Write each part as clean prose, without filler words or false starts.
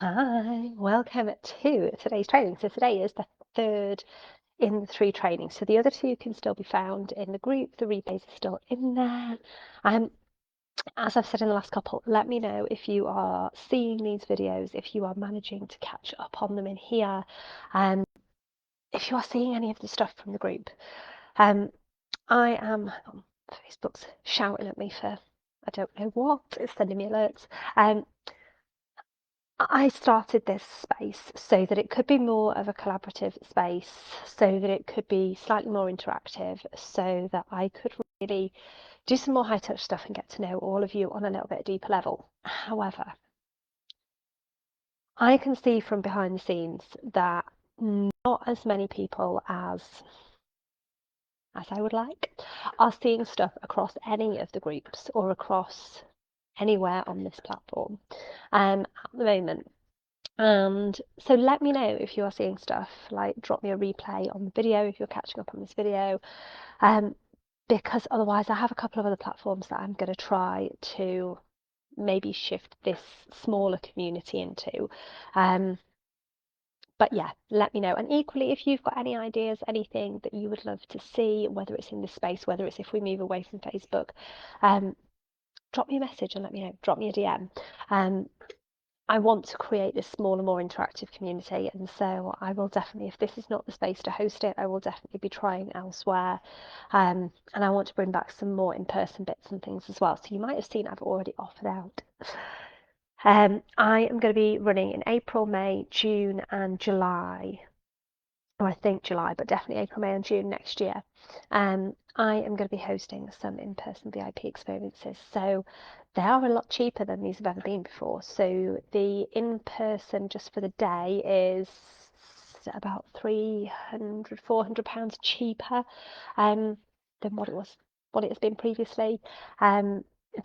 Hi, welcome to today's training. So today is the third in the three trainings. So the other two can still be found in the group. The replays are still in there. As I've said in the last couple, let me know if you are seeing these videos, if you are managing to catch up on them in here, if you are seeing any of the stuff from the group. Facebook's shouting at me for I don't know what. It's sending me alerts. I started this space so that it could be more of a collaborative space, so that it could be slightly more interactive, so that I could really do some more high touch stuff and get to know all of you on a little bit deeper level. However, I can see from behind the scenes that not as many people as I would like are seeing stuff across any of the groups or across anywhere on this platform at the moment. And so let me know if you are seeing stuff, like drop me a replay on the video if you're catching up on this video, because otherwise I have a couple of other platforms that I'm going to try to maybe shift this smaller community into. But yeah, let me know. And equally, if you've got any ideas, anything that you would love to see, whether it's in this space, whether it's if we move away from Facebook, drop me a message and let me know. Drop me a DM. I want to create this smaller, more interactive community, and so I will definitely, if this is not the space to host it, I will definitely be trying elsewhere. And I want to bring back some more in-person bits and things as well. So you might have seen I've already offered out. I am going to be running in April, May, June, and July. Or I think July, but definitely April, May, and June next year. I am going to be hosting some in-person VIP experiences. So they are a lot cheaper than these have ever been before. So the in-person just for the day is about £300–400 cheaper than what it has been previously.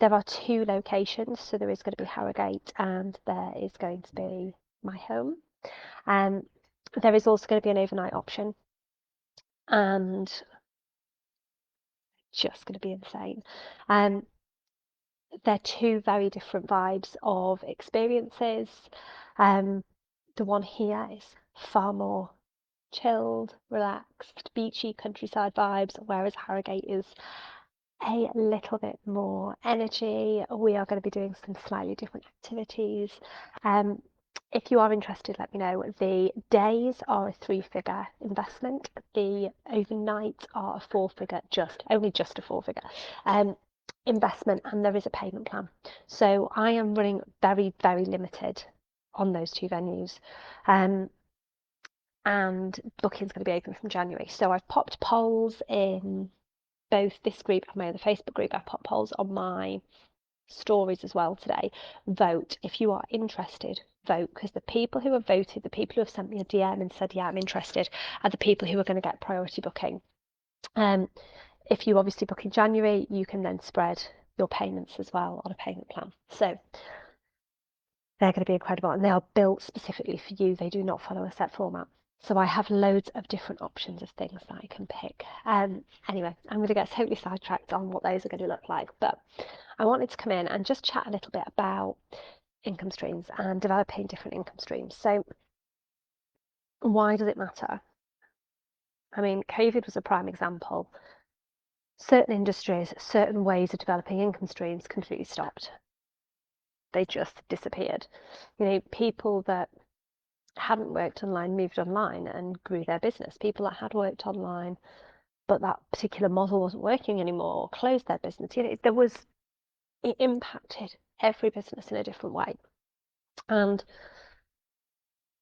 There are two locations, so there is going to be Harrogate and there is going to be my home. There is also going to be an overnight option, and just going to be insane. They're two very different vibes of experiences. The one here is far more chilled, relaxed, beachy countryside vibes, whereas Harrogate is a little bit more energy. We are going to be doing some slightly different activities. If you are interested, let me know. The days are a 3-figure investment. The overnights are a 4-figure, only just a 4-figure investment, and there is a payment plan. So I am running very, very limited on those two venues. And booking's going to be open from January. So I've popped polls in both this group and my other Facebook group. I popped polls on my stories as well today. Vote if you are interested. Vote, because the people who have voted, the people who have sent me a DM and said, yeah, I'm interested, are the people who are going to get priority booking. If you obviously book in January, you can then spread your payments as well on a payment plan. So they're going to be incredible, and they are built specifically for you. They do not follow a set format. So I have loads of different options of things that I can pick. Anyway, I'm going to get totally sidetracked on what those are going to look like, but I wanted to come in and just chat a little bit about income streams and developing different income streams. So why does it matter? I mean, COVID was a prime example. Certain industries, certain ways of developing income streams completely stopped. They just disappeared. You know, people that hadn't worked online moved online and grew their business. People that had worked online, but that particular model wasn't working anymore, or closed their business. You know, it impacted every business in a different way. And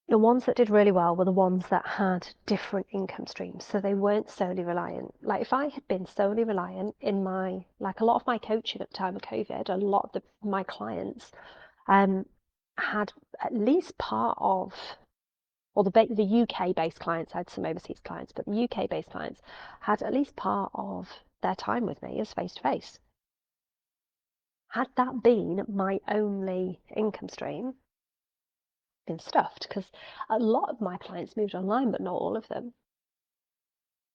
the ones that did really well were the ones that had different income streams. So they weren't solely reliant. Like if I had been solely reliant in like a lot of my coaching at the time of COVID, a lot of my clients had at least part of, or the UK based clients, I had some overseas clients, but the UK based clients had at least part of their time with me as face to face. Had that been my only income stream, been stuffed, because a lot of my clients moved online, but not all of them.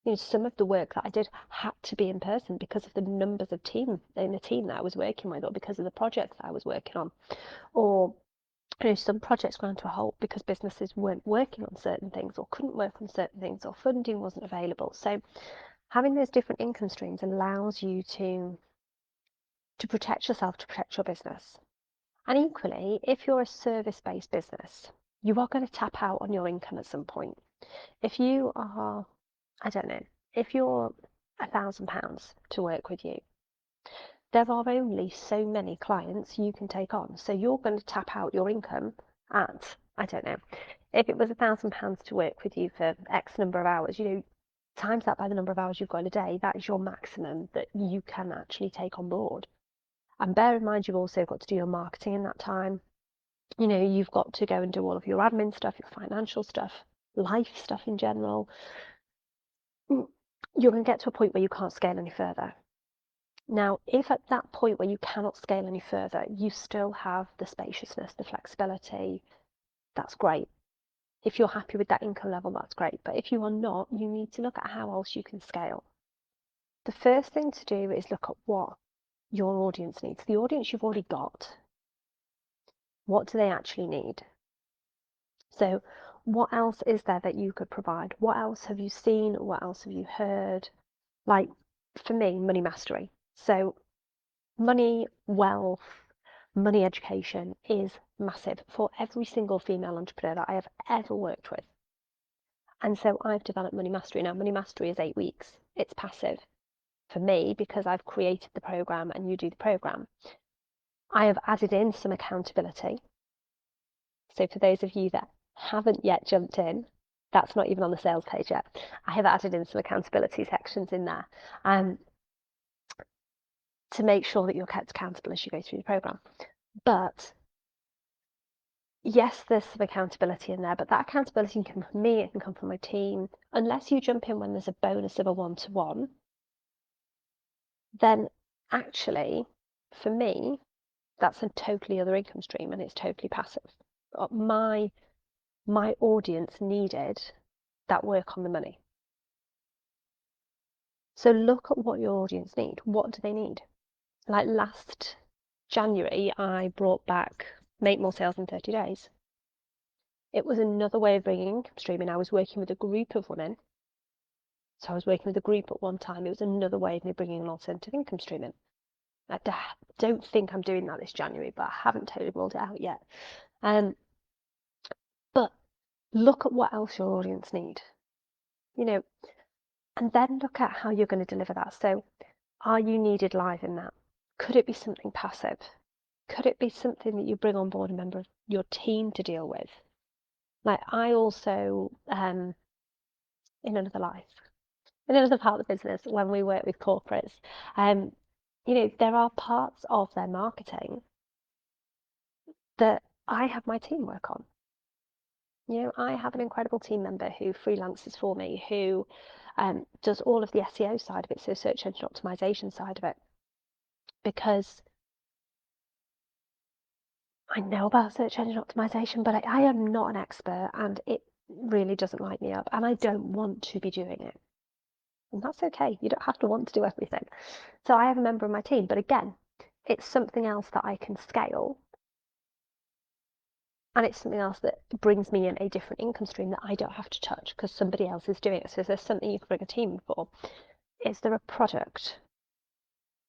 You know, some of the work that I did had to be in person because of the numbers of team in the team that I was working with, or because of the projects that I was working on, or some projects ground to a halt because businesses weren't working on certain things or couldn't work on certain things or funding wasn't available. So having those different income streams allows you to protect yourself, to protect your business. And equally, if you're a service-based business, you are going to tap out on your income at some point. If you are, I don't know, if you're £1,000 to work with you, there are only so many clients you can take on. So you're going to tap out your income at, I don't know, if it was £1,000 to work with you for X number of hours, times that by the number of hours you've got in a day, that is your maximum that you can actually take on board. And bear in mind, you've also got to do your marketing in that time. You've got to go and do all of your admin stuff, your financial stuff, life stuff in general. You're going to get to a point where you can't scale any further. Now, if at that point where you cannot scale any further, you still have the spaciousness, the flexibility, that's great. If you're happy with that income level, that's great. But if you are not, you need to look at how else you can scale. The first thing to do is look at what your audience needs. The audience you've already got, what do they actually need? So what else is there that you could provide? What else have you seen? What else have you heard? Like for me, money mastery. So money, wealth, money education is massive for every single female entrepreneur that I have ever worked with. And so I've developed Money Mastery. Now, Money Mastery is 8 weeks. It's passive for me because I've created the program and you do the program. I have added in some accountability. So for those of you that haven't yet jumped in, that's not even on the sales page yet. I have added in some accountability sections in there to make sure that you're kept accountable as you go through the program. But yes, there's some accountability in there, but that accountability can come from me, it can come from my team. Unless you jump in when there's a bonus of a one-to-one, then actually, for me, that's a totally other income stream and it's totally passive. My audience needed that work on the money. So look at what your audience need. What do they need? Like last January, I brought back Make More Sales in 30 Days. It was another way of bringing income stream in. I was working with a group of women. So I was working with a group at one time. It was another way of me bringing an alternative income stream in. I don't think I'm doing that this January, but I haven't totally ruled it out yet. But look at what else your audience need, and then look at how you're going to deliver that. So are you needed live in that? Could it be something passive? Could it be something that you bring on board a member of your team to deal with? Like I also, in another life, in another part of the business, when we work with corporates, there are parts of their marketing that I have my team work on. I have an incredible team member who freelances for me, who does all of the SEO side of it, so search engine optimization side of it, because I know about search engine optimization, but I am not an expert and it really doesn't light me up and I don't want to be doing it. And that's okay. You don't have to want to do everything. So I have a member of my team, but again, it's something else that I can scale. And it's something else that brings me in a different income stream that I don't have to touch because somebody else is doing it. So there's something you can bring a team for. Is there a product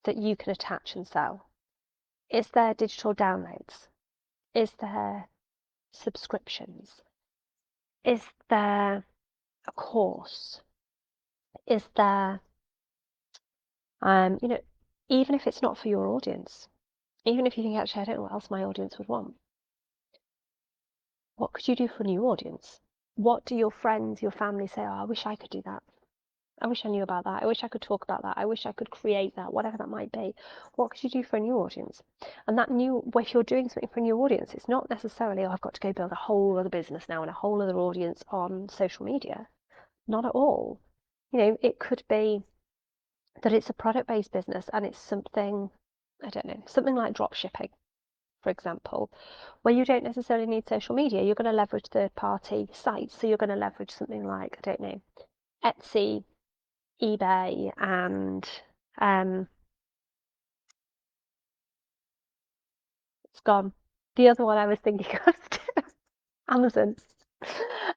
that you can attach and sell? Is there digital downloads? Is there subscriptions? Is there a course? Is there, even if it's not for your audience, even if you think actually I don't know what else my audience would want, what could you do for a new audience? What do your friends, your family say, oh, I wish I could do that. I wish I knew about that. I wish I could talk about that. I wish I could create that, whatever that might be. What could you do for a new audience? And that if you're doing something for a new audience, it's not necessarily, oh, I've got to go build a whole other business now and a whole other audience on social media. Not at all. It could be that it's a product-based business and it's something, I don't know, something like drop shipping, for example, where you don't necessarily need social media. You're going to leverage third-party sites. So you're going to leverage something like, I don't know, Etsy, eBay, and it's gone. The other one I was thinking of too, Amazon.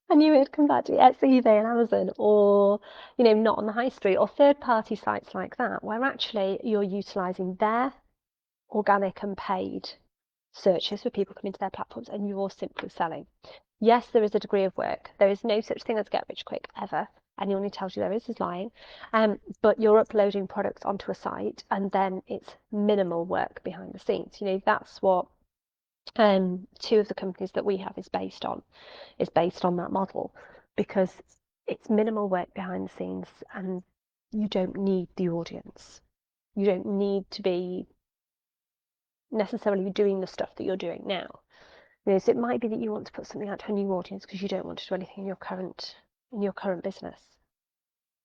I knew it'd come back to me. It's eBay and Amazon, or not on the high street, or third-party sites like that, where actually you're utilising their organic and paid searches for people coming to their platforms, and you're simply selling. Yes, there is a degree of work. There is no such thing as get rich quick ever. Anyone who tells you there is lying. But you're uploading products onto a site, and then it's minimal work behind the scenes. That's what two of the companies that we have is based on that model, because it's minimal work behind the scenes, and you don't need the audience. You don't need to be necessarily doing the stuff that you're doing now. So it might be that you want to put something out to a new audience because you don't want to do anything in your current business.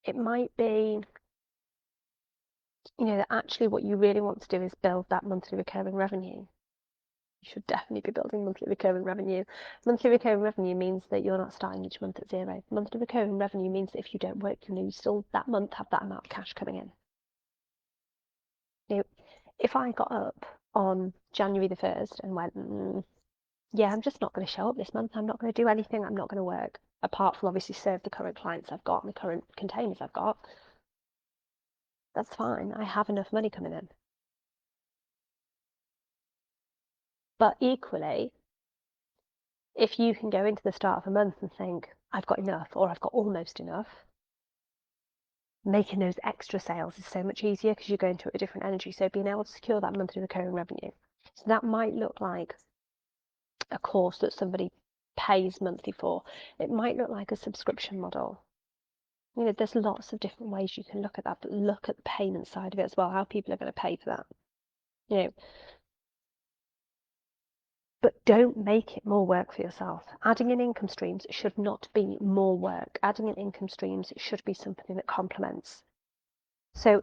It might be that actually what you really want to do is build that monthly recurring revenue. You should definitely be building monthly recurring revenue. Monthly recurring revenue means that you're not starting each month at zero. Monthly recurring revenue means that if you don't work, you still that month have that amount of cash coming in. If I got up on January the 1st and went, yeah, I'm just not going to show up this month, I'm not going to do anything, I'm not going to work, apart from obviously serve the current clients I've got and the current containers I've got, that's fine. I have enough money coming in. But equally, if you can go into the start of a month and think, I've got enough, or I've got almost enough, making those extra sales is so much easier because you're going to a different energy. So being able to secure that monthly recurring revenue. So that might look like a course that somebody pays monthly for. It might look like a subscription model. There's lots of different ways you can look at that, but look at the payment side of it as well, how people are going to pay for that. But don't make it more work for yourself. Adding in income streams should not be more work. Adding in income streams should be something that complements. So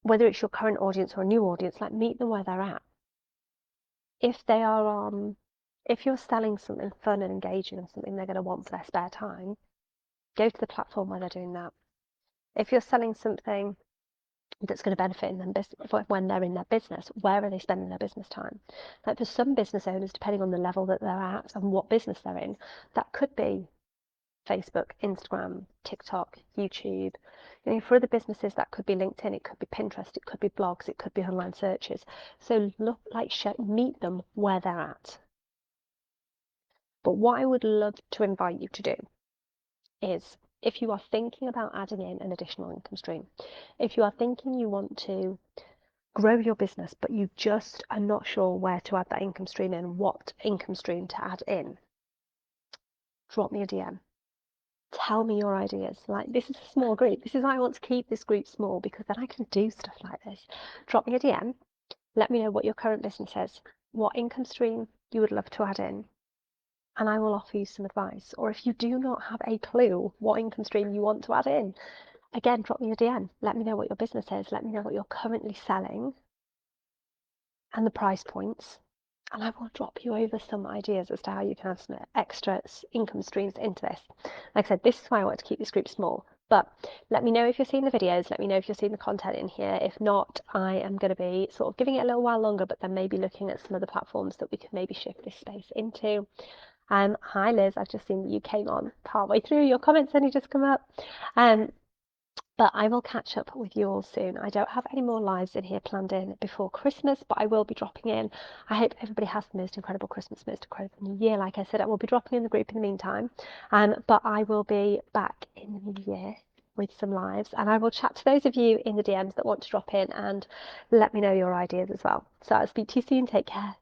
whether it's your current audience or a new audience, meet them where they're at. If they are if you're selling something fun and engaging and something they're going to want for their spare time, go to the platform where they're doing that. If you're selling something that's going to benefit in them when they're in their business, where are they spending their business time? For some business owners, depending on the level that they're at and what business they're in, that could be Facebook, Instagram, TikTok, YouTube. For other businesses, that could be LinkedIn, it could be Pinterest, it could be blogs, it could be online searches. So meet them where they're at. But what I would love to invite you to do is, if you are thinking about adding in an additional income stream, if you are thinking you want to grow your business, but you just are not sure where to add that income stream in, what income stream to add in, drop me a DM. Tell me your ideas. This is a small group. This is why I want to keep this group small, because then I can do stuff like this. Drop me a DM. Let me know what your current business is, what income stream you would love to add in, and I will offer you some advice. Or if you do not have a clue what income stream you want to add in, again, drop me a DM. Let me know what your business is. Let me know what you're currently selling and the price points. And I will drop you over some ideas as to how you can add some extra income streams into this. Like I said, this is why I want to keep this group small. But let me know if you're seeing the videos. Let me know if you're seeing the content in here. If not, I am going to be sort of giving it a little while longer, but then maybe looking at some other platforms that we can maybe shift this space into. Hi Liz, I've just seen that you came on partway through. Your comments only just come up. But I will catch up with you all soon. I don't have any more lives in here planned in before Christmas, but I will be dropping in. I hope everybody has the most incredible Christmas, most incredible New Year. Like I said, I will be dropping in the group in the meantime. But I will be back in the new year with some lives, and I will chat to those of you in the DMs that want to drop in and let me know your ideas as well. So I'll speak to you soon. Take care.